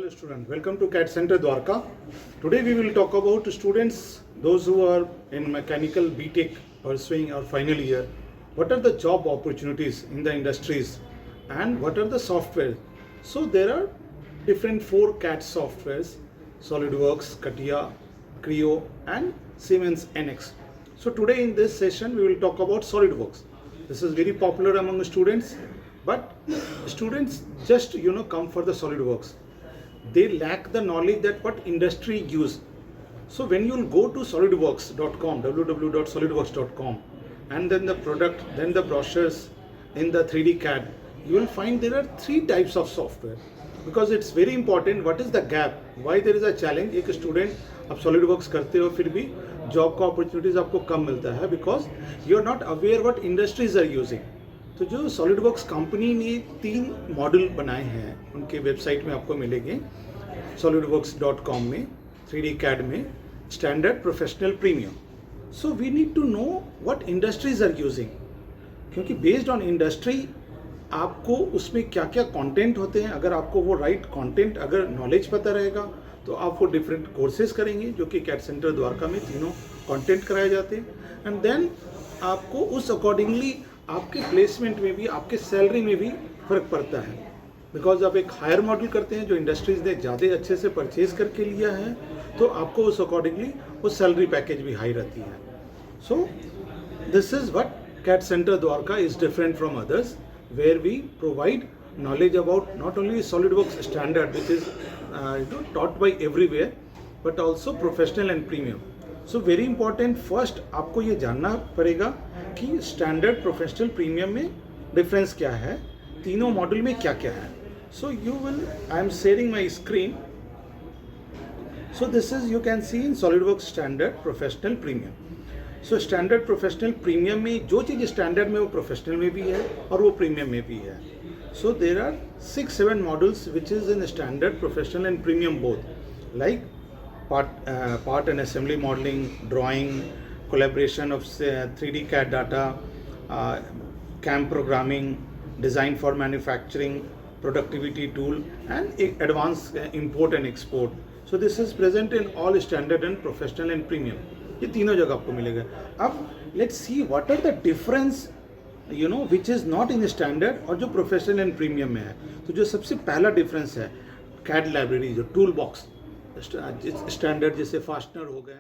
Hello student, welcome to CAD Center DWARKA. Today we will talk about students, those who are in mechanical BTech pursuing our final year. What are the job opportunities in the industries and what are the software? So there are different 4 CAD softwares: SolidWorks, CATIA, Creo and Siemens NX. So today in this session we will talk about SolidWorks. This is very popular among students, but students just come for the SolidWorks. They lack the knowledge that what industry use. So when you will go to solidworks.com, www.solidworks.com, and then the product, then the brochures in the 3D CAD, you will find there are 3 types of software, because it's very important what is the gap, why there is a challenge. एक student आप SolidWorks करते हो फिर भी job का opportunities आपको कम मिलता है, because you are not aware what industries are using. तो जो SolidWorks कंपनी ने 3 मॉडल बनाए हैं, उनके वेबसाइट में आपको मिलेंगे, solidworks.com में, 3D CAD में, standard professional premium. So we need to know what industries are using, क्योंकि बेस्ड ऑन इंडस्ट्री आपको उसमें क्या क्या कंटेंट होते हैं. अगर आपको वो राइट कंटेंट अगर नॉलेज पता रहेगा तो आप वो डिफरेंट कोर्सेज करेंगे, जो कि कैड सेंटर द्वारका में तीनों कंटेंट कराए जाते हैं. एंड देन आपको उस अकॉर्डिंगली आपके प्लेसमेंट में भी, आपके सैलरी में भी फ़र्क पड़ता है, बिकॉज आप एक हायर मॉडल करते हैं जो इंडस्ट्रीज ने ज़्यादा अच्छे से परचेज करके लिया है, तो आपको उस अकॉर्डिंगली वो सैलरी पैकेज भी हाई रहती है. So this is what CAD centre Dwarka is different from others, where we provide knowledge about not only SolidWorks standard, which is taught by everywhere, but also professional and premium. So very important, first आपको ये जानना पड़ेगा कि standard professional premium में difference क्या है, तीनों model में क्या क्या है. So you will, I am sharing my screen. So this is, you can see in SolidWorks standard professional premium. So standard professional premium में जो चीज़ स्टैंडर्ड में वो प्रोफेशनल में भी है और वो प्रीमियम में भी है. So there are 6-7 models which is in standard, professional and premium both, like part and assembly modeling, drawing, collaboration of 3D CAD data, CAM programming, design for manufacturing, productivity tool and advanced import and export. So this is present in all standard and professional and premium. ये तीनों जगह आपको मिलेगा. अब let's see what are the difference which is not in standard और जो professional and premium में है. तो जो सबसे पहला डिफरेंस है, कैड लाइब्रेरी, जो टूल बॉक्स स्टैंडर्ड जैसे फास्टनर हो गए.